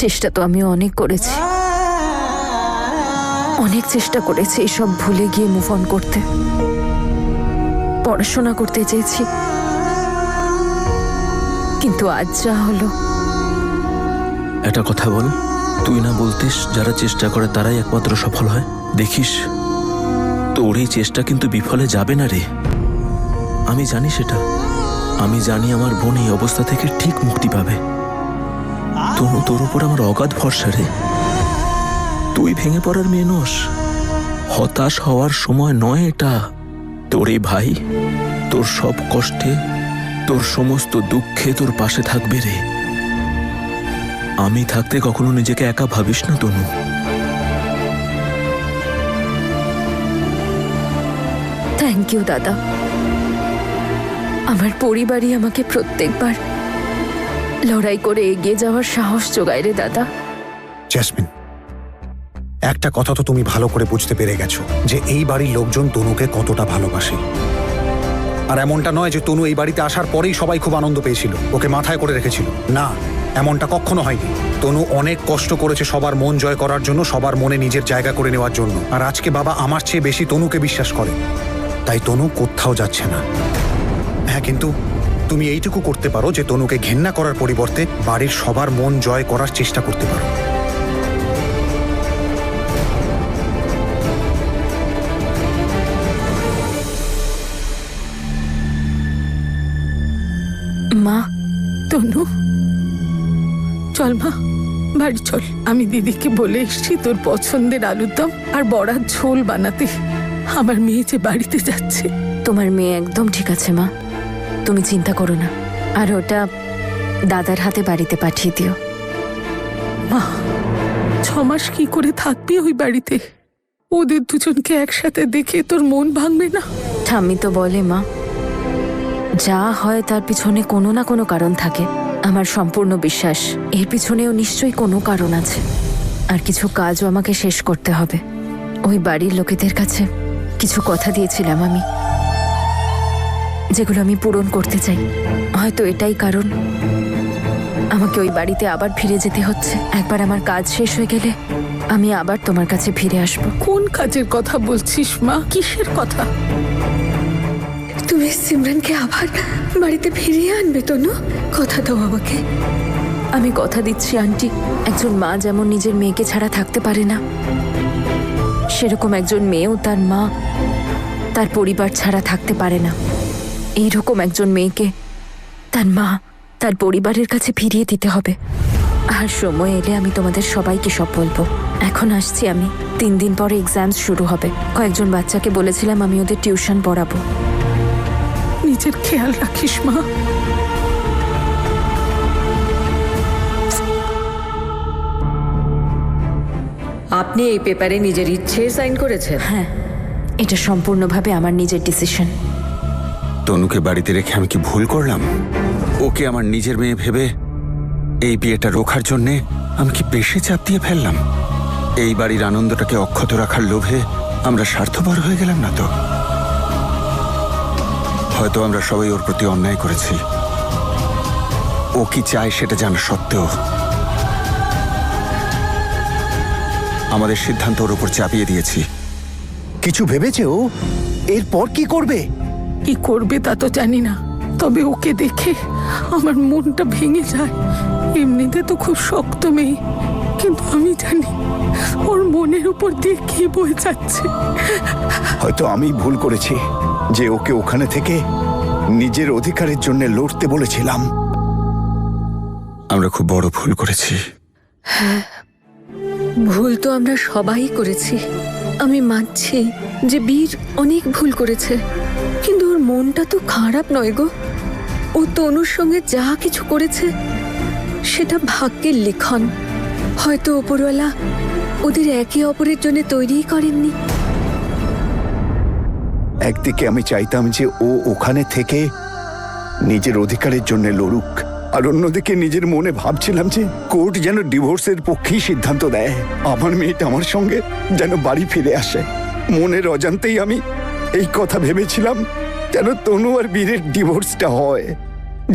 চেষ্টা তো আমি অনেক করেছি, অনেক চেষ্টা করেছি এসব ভুলে গিয়ে মুভ অন করতে। পড়াশোনা করতে চেয়েছি, কিন্তু আজ যা হলো। একটা কথা বল, তুই না বলতিস যারা চেষ্টা করে তারাই একমাত্র সফল হয়? দেখিস তোর এই চেষ্টা কিন্তু বিফলে যাবে না রে। আমি জানি সেটা, আমি জানি আমার বোন এই অবস্থা থেকে ঠিক মুক্তি পাবে। তনু, তোর উপর আমার অগাধ ভরসা রে। তুই ভেঙে পড়ার মেয়ে নস, হতাশ হওয়ার সময় নয় এটা। তোর এই ভাই তোর সব কষ্টে, তোর সমস্ত দুঃখে তোর পাশে থাকবে রে। আমি থাকতে কখনো নিজেকে একা ভাবিস না তনু। থ্যাংক ইউ দাদা। আমার পরিবারই আমাকে প্রত্যেকবার লড়াই করে এগিয়ে যাওয়ার সাহস যোগায় রে দাদা। জেসমিন, একটা কথা তো তুমি ভালো করে বুঝতে পেরে গেছো যে এই বাড়ির লোকজন তনুকে কতটা ভালোবাসে। আর এমনটা নয় যে তনু এই বাড়িতে আসার পরেই সবাই খুব আনন্দ পেয়েছিল, ওকে মাথায় করে রেখেছিল। না, এমনটা কখনো হয়নি। তনু অনেক কষ্ট করেছে সবার মন জয় করার জন্য, সবার মনে নিজের জায়গা করে নেওয়ার জন্য। আর আজকে বাবা আমার চেয়ে বেশি তনুকে বিশ্বাস করে, তাই তনু কোথাও যাচ্ছে না। হ্যাঁ, কিন্তু তুমি এইটুকু করতে পারো যে তনুকে ঘেন্না করার পরিবর্তে বাড়ির সবার মন জয় করার চেষ্টা করতে পারো। মা, তনু, চল মা, বাড়ি চল। আমি দিদিকে বলে এসছি তোর পছন্দের আলুর দম আর বড়ার ঝোল বানাতে। আমার মেয়ে যে বাড়িতে যাচ্ছে। তোমার মেয়ে একদম ঠিক আছে মা, তুমি চিন্তা করো না। আর ওটা দাদার হাতে বাড়িতে পাঠিয়ে দিও। মা, 6 মাস কি করে থাকবি ওই বাড়িতে? ওদের দুজনকে একসাথে দেখে তোর মন ভাঙবে না? ঠাম্মি তো বলে মা, যা হয় তার পিছনে কোনো না কোনো কারণ থাকে। আমার সম্পূর্ণ বিশ্বাস এর পিছনেও নিশ্চয়ই কোনো কারণ আছে। আর কিছু কাজও আমাকে শেষ করতে হবে। ওই বাড়ির লোকেদের কাছে কিছু কথা দিয়েছিলাম আমি, যেগুলো আমি পূরণ করতে চাই। হয়তো এটাই কারণ আমাকে ওই বাড়িতে আবার ফিরে যেতে হচ্ছে। একবার আমার কাজ শেষ হয়ে গেলে আমি আবার তোমার কাছে ফিরে আসবো। কোন কাজের কথা বলছিস মা? কিসের কথা? তুমি সিমরানকে আবার বাড়িতে ফিরিয়ে আনবে তনু? কথা দাও আমাকে। আমি কথা দিচ্ছি আন্টি, একজন মা যেমন নিজের মেয়েকে ছাড়া থাকতে পারে না, সেরকম একজন মেয়েও তার মা, তার পরিবার ছাড়া থাকতে পারে না। এইরকম একজন মেয়েকে তার মা, তার পরিবারের কাছে ফিরিয়ে দিতে হবে। আর সময় এলে আমি তোমাদের সবাইকে সব বলবো। এখন আসছি আমি। 3 দিন পরে এক্সামস শুরু হবে। কয়েকজন বাচ্চাকে বলেছিলাম আমি ওদের টিউশন পড়াবো। নিজের খেয়াল রাখিস মা। আপনি এই পেপারে নিজের ইচ্ছে সাইন করেছেন? হ্যাঁ, এটা সম্পূর্ণভাবে আমার নিজের ডিসিশন। তনুকে বাড়িতে রেখে আমি কি ভুল করলাম? ওকে আমার নিজের মেয়ে ভেবে এই বিয়েটা রোখার জন্যে আমি কি বেশি চাপ দিয়ে ফেললাম? এই বাড়ির আনন্দটাকে অক্ষত রাখার লোভে আমরা স্বার্থপর হয়ে গেলাম না তো? হয়তো আমরা সবাই ওর প্রতি অন্যায় করেছি। ও কি চায় সেটা জানা সত্ত্বেও আমাদের সিদ্ধান্ত ওর উপর চাপিয়ে দিয়েছি। কিছু ভেবেছে ও? এরপর কি করবে? কি করবে তা তো জানি না, তবে ওকে দেখে আমার মনটা ভেঙে যায়। এমনিতে তো খুব শক্ত মেয়ে, কিন্তু আমি জানি ওর মনের উপর দিয়ে কি বয়ে যাচ্ছে। হয়তো আমি ভুল করেছি যে ওকে ওখানে থেকে নিজের অধিকারের জন্য লড়তে বলেছিলাম। আমরা খুব বড় ভুল করেছি। ভুল তো আমরা সবাই করেছি। আমি মানছি যে বীর অনেক ভুল করেছে, কিন্তু ওর মনটা তো খারাপ নয় গো। ও তনুর সঙ্গে যা কিছু করেছে সেটা ভাগ্যের লিখন। হয়তো ওপরওয়ালা ওদের একে অপরের জন্য তৈরিই করেননি। একদিকে আমি চাইতাম যে ও ওখানে থেকে নিজের অধিকারের জন্য লড়ুক, আর অন্যদিকে নিজের মনে ভাবছিলাম যে কোর্ট যেন ডিভোর্সের পক্ষেই সিদ্ধান্ত দেয়। আমার মেয়েটা আমার সঙ্গে যেন বাড়ি ফিরে আসে। মনের অজান্তেই আমি এই কথা ভেবেছিলাম যেন তনু আর বীরের ডিভোর্সটা হয়,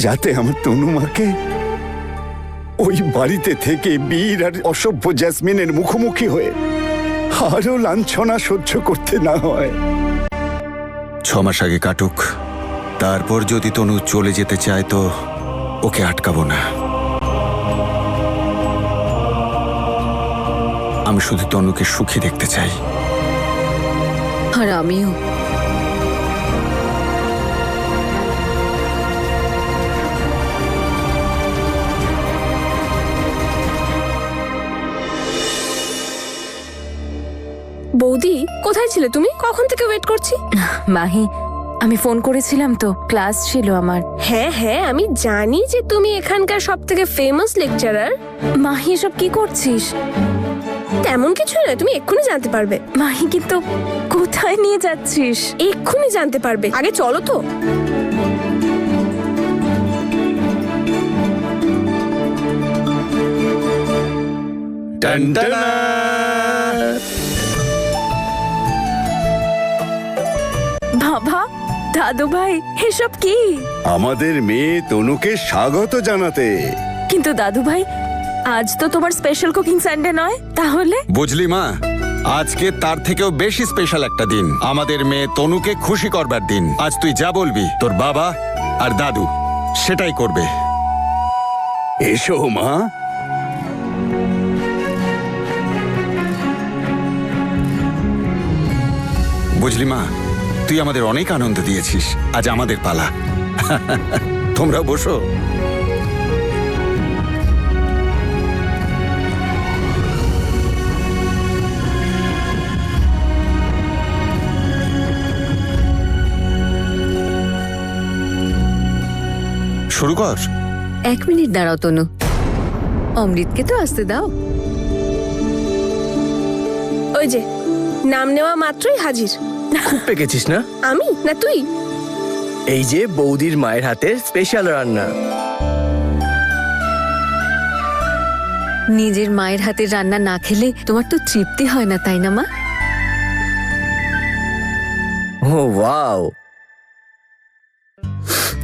যাতে আমার তনু মাকে ওই বাড়িতে থেকে বীর আর অসভ্য জ্যাসমিনের মুখোমুখি হয়ে আরো লাঞ্ছনা সহ্য করতে না হয়। 6 মাস আগে কাটুক, তারপর যদি তনু চলে যেতে চায় তো ওকে আটকাবো না। আমি শুধু তনুকে সুখী দেখতে চাই। আর আমিও। বৌদি, কোথায় ছিলে তুমি? কখন থেকে ওয়েট করছি। মাহি, আমি ফোন করেছিলাম তো, ক্লাস ছিল আমার। হ্যাঁ হ্যাঁ, আমি জানি যে তুমি এখানকার সব থেকে ফেমাস লেকচারার। মাহি, এসব কি করছিস? তেমন কিছু নয়, তুমি এক্ষুনি জানতে পারবে। মাহি, কিন্তু কোথায় নিয়ে যাচ্ছিস? এক্ষুনি জানতে পারবে, আগে চলো তো। বাবা, দাদু ভাই, এসব কি? আমাদের মেয়ে তনুকে স্বাগত জানাতে। কিন্তু দাদু ভাই, আজ তো তোমার স্পেশাল কুকিং সানডে নয়, তাহলে? বুঝলি মা, আজকে তার থেকেও বেশি স্পেশাল একটা দিন, আমাদের মেয়ে তনুকে খুশি করবার দিন। আজ তুই যা বলবি তোর বাবা আর দাদু সেটাই করবে। এসো মা। বুঝলি মা, তুই আমাদের অনেক আনন্দ দিয়েছিস, আজ আমাদের পালা। তোমরা বসো। শুরু কর। 1 মিনিট দাঁড়াও তনু, অমৃতকে তো আসতে দাও। ওই যে নাম নেওয়া মাত্রই হাজির। খুব পেকেছিস না? আমি না তুই? এই যে বৌদির মায়ের হাতের স্পেশাল রান্না। নিজের মায়ের হাতের রান্না না খেলে তোমার তো তৃপ্তি হয় না, তাই না মা? ও ওয়াও,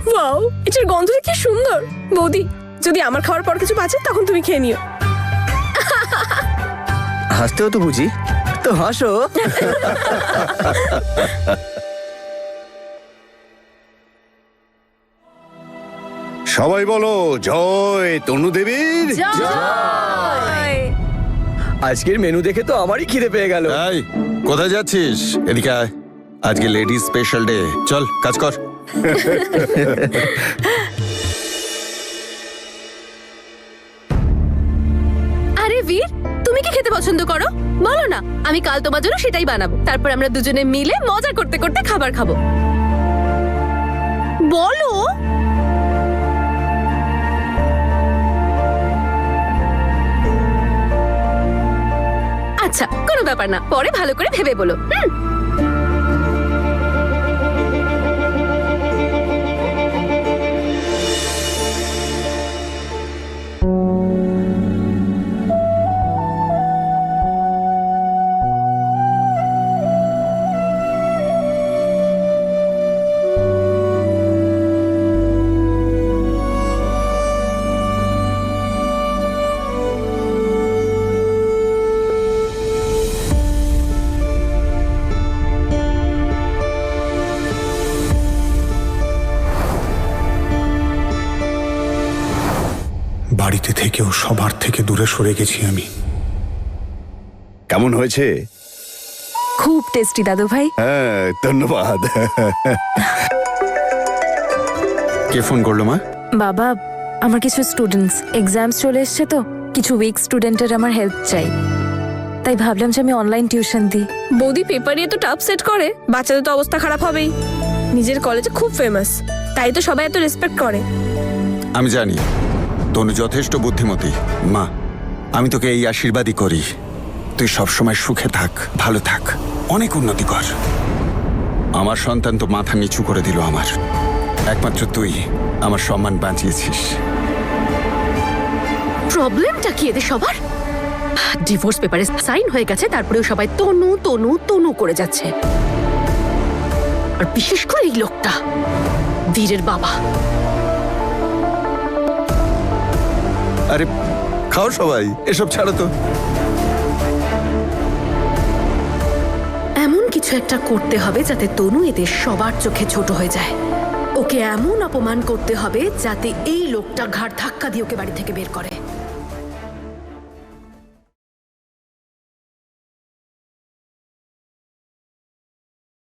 ওয়াও, এটার গন্ধটা কি সুন্দর। বৌদি, যদি আমার খাওয়ার পর কিছু বাঁচে তখন তুমি খেয়ে নিও। হাসতেও তো বুঝি, তো হাসো। সবাই বলো জয় তনু দেবীর। আজকের মেনু দেখে তো আমারই খিদে পেয়ে গেল। এই, কোথায় যাচ্ছিস? এদিকে আয়। আজকে লেডিজ স্পেশাল ডে, চল কাজ কর। আরে বীর, তুমি কি খেতে পছন্দ করো? বলো না, আমি কাল তোমার জন্য সেটাই বানাবো। তারপর আমরা দুজনে মিলে মজা করতে করতে খাবার খাবো। বলো। আচ্ছা, কোনো ব্যাপার না, পরে ভালো করে ভেবে বলো। বাড়িতে থেকেও সবার থেকে দূরে সরে গেছি আমি। কেমন হয়েছে? খুব টেস্টি দাদু ভাই। হ্যাঁ, ধন্যবাদ। কে ফোন করলো মা? বাবা, আমার কিছু স্টুডেন্টস এক্সামস চলে এসছে তো, কিছু উইক স্টুডেন্টের আমার হেল্প চাই, তাই ভাবলাম যে আমি অনলাইন টিউশন দিই। বৌদি পেপারে তো টাফ সেট করে, বাচ্চাদের তো অবস্থা খারাপ হবেই। নিজের কলেজে খুব ফেমাস, তাই তো সবাই এত রেসপেক্ট করে। আমি জানি তনু যথেষ্ট বুদ্ধিমতী। মা, আমি তোকে এই আশীর্বাদই করি, তুই সবসময় সুখে থাক, ভালো থাক, অনেক উন্নতি কর। আমার সন্তান তো মাথা নিচু করে দিল আমার, একমাত্র তুই আমার সম্মান বাঁচিয়েছিস। প্রবলেমটা কি এদের সবার? ডিভোর্স পেপারে সাইন হয়ে গেছে, তারপরেও সবাই তনু তনু তনু করে যাচ্ছে। আর বিশেষ করে এই লোকটা, বীরের বাবা। আরে খাও সবাই, এসব ছাড়ো তো। এমন কিছু একটা করতে হবে যাতে তনু এদের সবার চোখে ছোট হয়ে যায়। ওকে এমন অপমান করতে হবে যাতে এই লোকটা ঘাড় ধাক্কা দিয়ে ওকে বাড়ি থেকে বের করে।